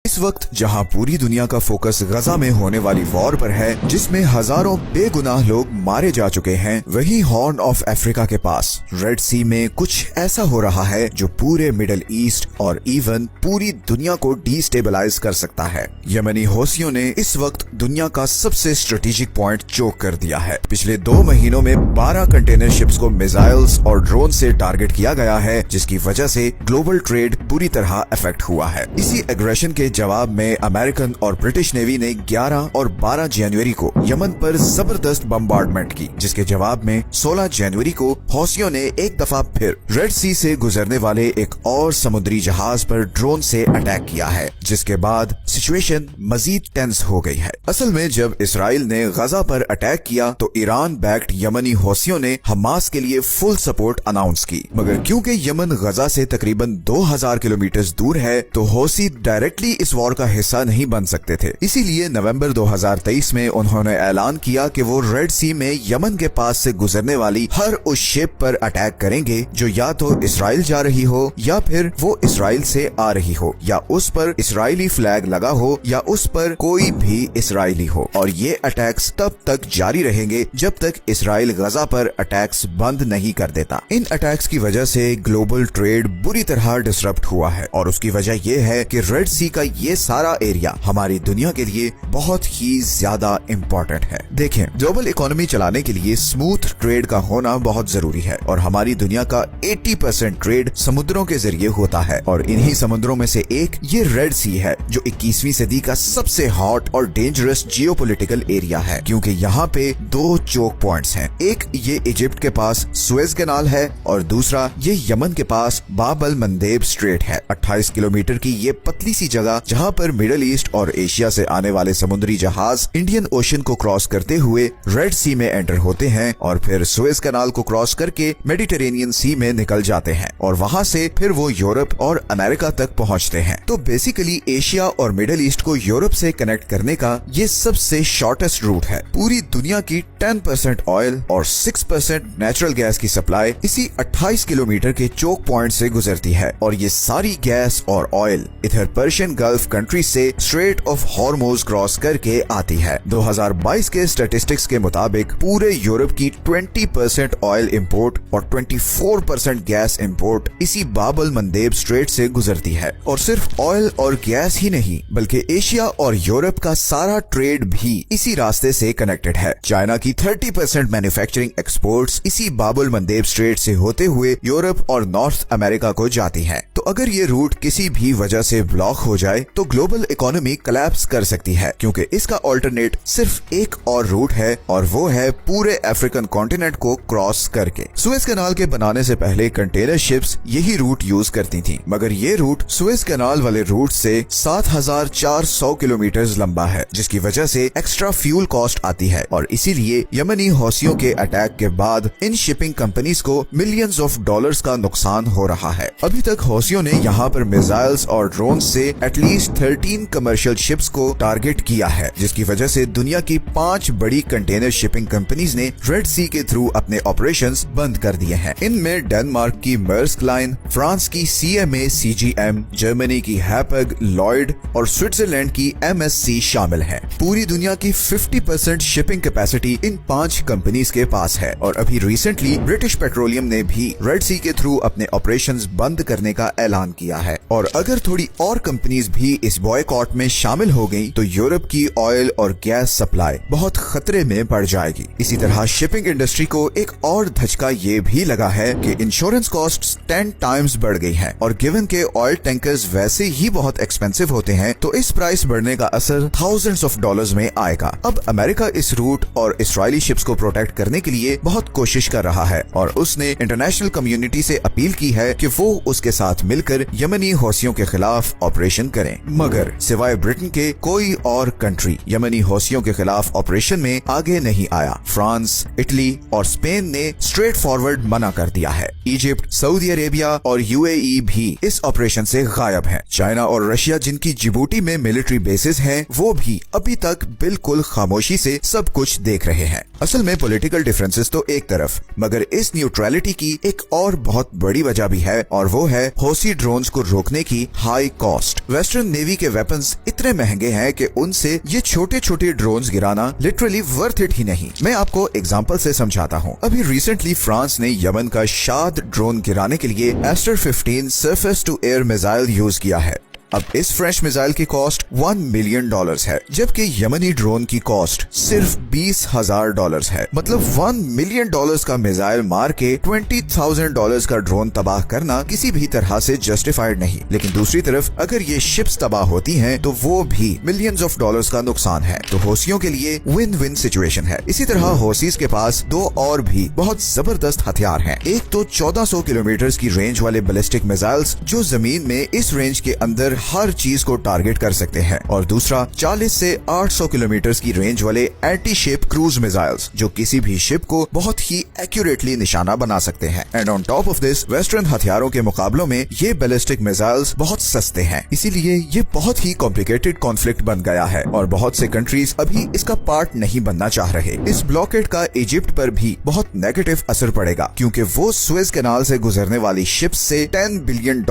इस वक्त जहां पूरी दुनिया का फोकस गजा में होने वाली वॉर पर है, जिसमें हजारों बेगुनाह लोग मारे जा चुके हैं, वही हॉर्न ऑफ अफ्रीका के पास रेड सी में कुछ ऐसा हो रहा है जो पूरे मिडिल ईस्ट और इवन पूरी दुनिया को डिस्टेबलाइज कर सकता है। यमनी हौसियों ने इस वक्त दुनिया का सबसे स्ट्रेटेजिक पॉइंट चोक कर दिया है। पिछले 2 महीनों में 12 कंटेनर शिप्स को मिसाइल्स और ड्रोन से टारगेट किया गया है, जिसकी वजह से ग्लोबल ट्रेड बुरी तरह अफेक्ट हुआ है। इसी एग्रेशन के जवाब में अमेरिकन और ब्रिटिश नेवी ने 11 और 12 जनवरी को यमन पर जबरदस्त बम्बार्डमेंट की, जिसके जवाब में 16 जनवरी को हौसियों ने एक दफा फिर रेड सी से गुजरने वाले एक और समुद्री जहाज पर ड्रोन से अटैक किया है, जिसके बाद सिचुएशन मजीद टेंस हो गई है। असल में जब इसराइल ने गजा पर अटैक किया तो ईरान बैक्ड यमनी हौसियों ने हमास के लिए फुल सपोर्ट अनाउंस की, मगर क्योंकि यमन गजा से तकरीबन 2000 किलोमीटर दूर है तो हौसी डायरेक्टली इस वॉर का हिस्सा नहीं बन सकते थे। इसीलिए नवंबर 2023 में उन्होंने ऐलान किया कि वो रेड सी में यमन के पास से गुजरने वाली हर उस शिप पर अटैक करेंगे जो या तो इसराइल जा रही हो, या फिर वो इसराइल से आ रही हो, या उस पर इसराइली फ्लैग लगा हो, या उस पर कोई भी इसराइली हो। और ये अटैक्स तब तक जारी रहेंगे जब तक इसराइल गजा पर अटैक्स बंद नहीं कर देता। इन अटैक्स की वजह से ग्लोबल ट्रेड बुरी तरह डिसरप्ट हुआ है, और उसकी वजह ये है कि रेड सी का ये सारा एरिया हमारी दुनिया के लिए बहुत ही ज्यादा इम्पोर्टेंट है। देखें, ग्लोबल इकोनॉमी चलाने के लिए स्मूथ ट्रेड का होना बहुत जरूरी है, और हमारी दुनिया का 80% ट्रेड समुद्रों के जरिए होता है, और इन्हीं समुद्रों में से एक ये रेड सी है, जो 21वीं सदी का सबसे हॉट और डेंजरस जियोपॉलिटिकल एरिया है, क्योंकि यहाँ पे 2 चोक पॉइंट्स हैं। एक ये इजिप्ट के पास सुएज कैनाल है, और दूसरा ये यमन के पास बाब अल मंदेब स्ट्रेट है। 28 किलोमीटर की ये पतली सी जगह जहाँ पर मिडिल ईस्ट और एशिया से आने वाले समुद्री जहाज इंडियन ओशन को क्रॉस करते हुए रेड सी में एंटर होते हैं, और फिर सुएज कैनाल को क्रॉस करके मेडिटेरेनियन सी में निकल जाते हैं, और वहाँ से फिर वो यूरोप और अमेरिका तक पहुँचते हैं। तो बेसिकली एशिया और मिडिल ईस्ट को यूरोप से कनेक्ट करने का ये सबसे शॉर्टेस्ट रूट है। पूरी दुनिया की 10% ऑयल और 6% नेचुरल गैस की सप्लाई इसी 28 किलोमीटर के चोक पॉइंट से गुजरती है, और ये सारी गैस और ऑयल इधर पर्शियन गल्फ कंट्री से स्ट्रेट ऑफ हॉर्मोज क्रॉस करके आती है। 2022 के स्टैटिस्टिक्स के मुताबिक पूरे यूरोप की 20% ऑयल इंपोर्ट और 24% गैस इंपोर्ट इसी बाब अल मंदेब स्ट्रेट से गुजरती है। और सिर्फ ऑयल और गैस ही नहीं, बल्कि एशिया और यूरोप का सारा ट्रेड भी इसी रास्ते से कनेक्टेड है। चाइना की 30% मैन्युफैक्चरिंग एक्सपोर्ट्स इसी बाब अल मंदेब स्ट्रेट से होते हुए यूरोप और नॉर्थ अमेरिका को जाती है। तो अगर ये रूट किसी भी वजह से ब्लॉक हो जाए तो ग्लोबल इकोनॉमी कोलैप्स कर सकती है, क्योंकि इसका ऑल्टरनेट सिर्फ एक और रूट है, और वो है पूरे अफ्रीकन कॉन्टिनेंट को क्रॉस करके। सुएज कैनाल के बनाने से पहले कंटेनर शिप्स यही रूट यूज करती थी, मगर ये रूट सुएज कैनाल वाले रूट से 7400 किलोमीटर लंबा है, जिसकी वजह से एक्स्ट्रा फ्यूल कॉस्ट आती है, और इसीलिए यमनी हौसियों के अटैक के बाद इन शिपिंग कंपनीज को मिलियंस ऑफ डॉलर्स का नुकसान हो रहा है। अभी तक हौसियों ने यहाँ पर मिसाइल्स और ड्रोन से एटलीस्ट 13 कमर्शियल शिप्स को टारगेट किया है, जिसकी वजह से दुनिया की 5 बड़ी कंटेनर शिपिंग कंपनीज ने रेड सी के थ्रू अपने ऑपरेशंस बंद कर दिए हैं। इनमें डेनमार्क की मर्स्क लाइन, फ्रांस की CMA CGM, जर्मनी की हैपग, लॉयड और स्विट्जरलैंड की MSC शामिल है। पूरी दुनिया की 50% शिपिंग कैपेसिटी इन 5 कंपनीज के पास है, और अभी रिसेंटली ब्रिटिश पेट्रोलियम ने भी रेड सी के थ्रू अपने ऑपरेशंस बंद करने का ऐलान किया है। और अगर थोड़ी और कंपनीज भी इस बॉयकॉट में शामिल हो गई तो यूरोप की ऑयल और गैस सप्लाई बहुत खतरे में पड़ जाएगी। इसी तरह शिपिंग इंडस्ट्री को एक और धचका ये भी लगा है कि इंश्योरेंस कॉस्ट्स 10 टाइम्स बढ़ गई हैं, और गिवन के ऑयल टैंकर्स वैसे ही बहुत एक्सपेंसिव होते हैं, तो इस प्राइस बढ़ने का असर थाउजेंड्स ऑफ डॉलर्स में आएगा। अब अमेरिका इस रूट और इसराइली शिप्स को प्रोटेक्ट करने के लिए बहुत कोशिश कर रहा है, और उसने इंटरनेशनल कम्युनिटी से अपील की है कि वो उसके साथ मिलकर यमनी हौसियों के खिलाफ ऑपरेशन करें। मगर सिवाय ब्रिटेन के कोई और कंट्री यमनी हौसियों के खिलाफ ऑपरेशन में आगे नहीं आया। फ्रांस, इटली और स्पेन ने स्ट्रेट फॉरवर्ड मना कर दिया है। इजिप्ट, सऊदी अरेबिया और UAE भी इस ऑपरेशन से गायब हैं। चाइना और रशिया, जिनकी जिबूटी जिबूटी में मिलिट्री बेसिस हैं, वो भी अभी तक बिल्कुल खामोशी से सब कुछ देख रहे हैं। असल में पॉलिटिकल डिफरेंसेस तो एक तरफ, मगर इस न्यूट्रलिटी की एक और बहुत बड़ी वजह भी है, और वो है हौसी ड्रोन्स को रोकने की हाई कॉस्ट। वेस्टर्न नेवी के वेपन्स इतने महंगे हैं कि उनसे ये छोटे छोटे ड्रोन्स गिराना लिटरली वर्थ इट ही नहीं। मैं आपको एग्जांपल से समझाता हूँ। अभी रिसेंटली फ्रांस ने यमन का शाद ड्रोन गिराने के लिए Aster 15 surface to air missile use किया है। अब इस फ्रेश मिसाइल की कॉस्ट $1 मिलियन है, जबकि यमनी ड्रोन की कॉस्ट सिर्फ $20,000 है। मतलब $1 मिलियन का मिसाइल मार के $20,000 का ड्रोन तबाह करना किसी भी तरह से जस्टिफाइड नहीं। लेकिन दूसरी तरफ अगर ये शिप्स तबाह होती हैं, तो वो भी मिलियंस ऑफ डॉलर्स का नुकसान है। तो हौसियों के लिए विन विन सिचुएशन है। इसी तरह हौसीज के पास दो और भी बहुत जबरदस्त हथियार हैं। एक तो 1400 किलोमीटर की रेंज वाले बैलिस्टिक मिसाइल्स जो जमीन में इस रेंज के अंदर हर चीज को टारगेट कर सकते हैं, और दूसरा 40 से 800 किलोमीटर की रेंज वाले एंटी शिप क्रूज मिसाइल्स जो किसी भी शिप को बहुत ही एक्यूरेटली निशाना बना सकते हैं। And on top of this western हथियारों के मुकाबलों में ये बैलिस्टिक मिसाइल्स बहुत सस्ते हैं, इसीलिए ये बहुत ही कॉम्प्लिकेटेड कॉन्फ्लिक्ट बन गया है और बहुत से कंट्रीज अभी इसका पार्ट नहीं बनना चाह रहे। इस ब्लॉकेड का इजिप्ट पर भी बहुत नेगेटिव असर पड़ेगा, क्योंकि वो सुएज कैनाल से गुजरने वाली शिप से $10 बिलियन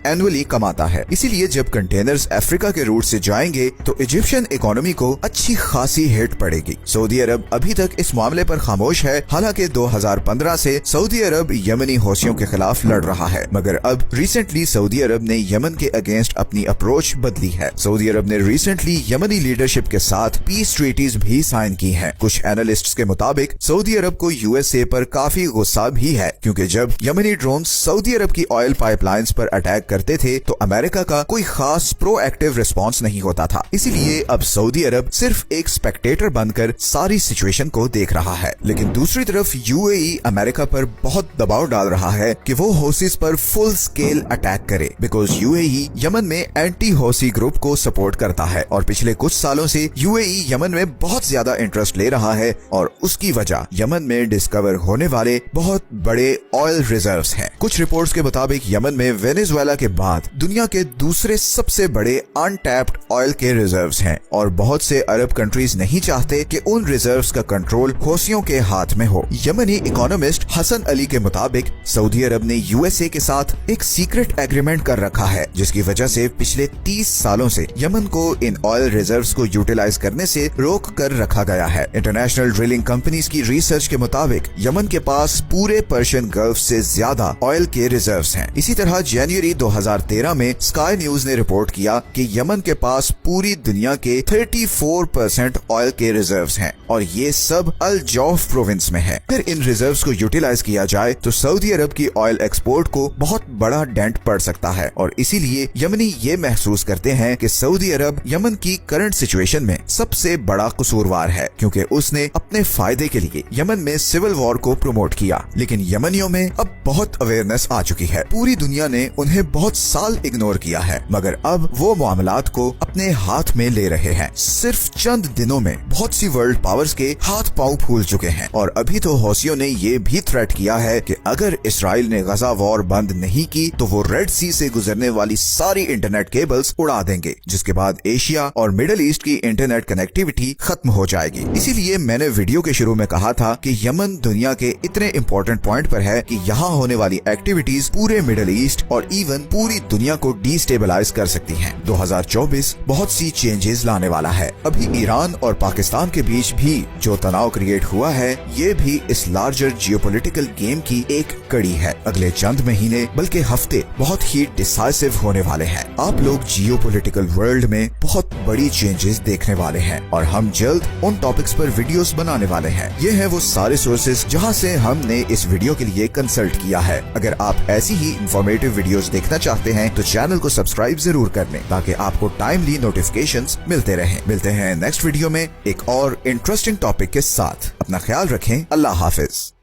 एनुअली कमाता है। इसीलिए जब कंटेनर्स अफ्रीका के रूट से जाएंगे तो इजिप्शियन इकोनॉमी को अच्छी खासी हिट पड़ेगी। सऊदी अरब अभी तक इस मामले पर खामोश है। हालांकि 2015 से सऊदी अरब यमनी हौसियों के खिलाफ लड़ रहा है, मगर अब रिसेंटली सऊदी अरब ने यमन के अगेंस्ट अपनी अप्रोच बदली है। सऊदी अरब ने रिसेंटली यमनी लीडरशिप के साथ पीस ट्रीटीज भी साइन की हैं। कुछ एनालिस्ट्स के मुताबिक सऊदी अरब को यूएसए पर काफी गुस्सा भी है, क्योंकि जब यमनी ड्रोन सऊदी अरब की ऑयल पाइपलाइंस पर अटैक करते थे तो अमेरिका का कोई खास प्रोएक्टिव रिस्पांस नहीं होता था। इसीलिए अब सऊदी अरब सिर्फ एक स्पेक्टेटर बनकर सारी सिचुएशन को देख रहा है। लेकिन दूसरी तरफ यूएई अमेरिका पर बहुत दबाव डाल रहा है कि वो हौसीज पर फुल स्केल अटैक करे, बिकॉज यूएई यमन में एंटी हौसी ग्रुप को सपोर्ट करता है और पिछले कुछ सालों से यूएई यमन में बहुत ज्यादा इंटरेस्ट ले रहा है, और उसकी वजह यमन में डिस्कवर होने वाले बहुत बड़े ऑयल रिजर्व्स हैं। कुछ रिपोर्ट्स के मुताबिक यमन में वेनेजुएला के बाद दुनिया के दूसरे सबसे बड़े अनटैप्ड ऑयल के रिजर्व्स हैं, और बहुत से अरब कंट्रीज नहीं चाहते कि उन रिजर्व्स का कंट्रोल हौसियों के हाथ में हो। यमनी इकोनॉमिस्ट हसन अली के मुताबिक सऊदी अरब ने यूएसए के साथ एक सीक्रेट एग्रीमेंट कर रखा है, जिसकी वजह से पिछले 30 सालों से यमन को इन ऑयल रिजर्व्स को यूटिलाइज करने से रोक कर रखा गया है। इंटरनेशनल ड्रिलिंग कंपनीज की रिसर्च के मुताबिक यमन के पास पूरे पर्शियन गल्फ से ज्यादा ऑयल के रिजर्व्स हैं। इसी तरह जनवरी 2013 में स्काई न्यूज ने रिपोर्ट किया कि यमन के पास पूरी दुनिया के 34% ऑयल के रिजर्व्स हैं, और ये सब अल जौफ प्रोविंस में है। अगर इन रिजर्व्स को यूटिलाइज किया जाए तो सऊदी अरब की ऑयल एक्सपोर्ट को बहुत बड़ा डेंट पड़ सकता है, और इसीलिए यमनी ये महसूस करते हैं कि सऊदी अरब यमन की करंट सिचुएशन में सबसे बड़ा कसूरवार है, क्योंकि उसने अपने फायदे के लिए यमन में सिविल वॉर को प्रमोट किया। लेकिन यमनियों में अब बहुत अवेयरनेस आ चुकी है। पूरी दुनिया ने उन्हें बहुत साल इग्नोर किया है, मगर अब वो मामलात को अपने हाथ में ले रहे हैं। सिर्फ चंद दिनों में बहुत सी वर्ल्ड पावर्स के हाथ पांव फूल चुके हैं, और अभी तो हौसियों ने ये भी थ्रेट किया है कि अगर इसराइल ने गजा वॉर बंद नहीं की तो वो रेड सी से गुजरने वाली सारी इंटरनेट केबल्स उड़ा देंगे, जिसके बाद एशिया और मिडिल ईस्ट की इंटरनेट कनेक्टिविटी खत्म हो जाएगी। इसीलिए मैंने वीडियो के शुरू में कहा था कि यमन दुनिया के इतने इम्पोर्टेंट पॉइंट पर है कि यहाँ होने वाली एक्टिविटीज पूरे मिडिल ईस्ट और इवन पूरी दुनिया को डिस्टेबलाइज कर सकती हैं। 2024 बहुत सी चेंजेस लाने वाला है। अभी ईरान और पाकिस्तान के बीच भी जो तनाव क्रिएट हुआ है, ये भी इस लार्जर जियोपॉलिटिकल गेम की एक कड़ी है। अगले चंद महीने बल्कि हफ्ते बहुत ही डिसाइसिव होने वाले हैं। आप लोग जियोपॉलिटिकल वर्ल्ड में बहुत बड़ी चेंजेस देखने वाले हैं, और हम जल्द उन टॉपिक्स पर वीडियोस बनाने वाले हैं। ये हैं वो सारे सोर्सेज जहां से हमने इस वीडियो के लिए कंसल्ट किया है। अगर आप ऐसी ही इंफॉर्मेटिव वीडियोस देखना चाहते हैं तो चैनल को सब्सक्राइब जरूर कर लें, ताकि आपको टाइमली नोटिफिकेशंस मिलते रहें। मिलते हैं नेक्स्ट वीडियो में एक और इंटरेस्टिंग टॉपिक के साथ। अपना ख्याल रखें। अल्लाह हाफिज।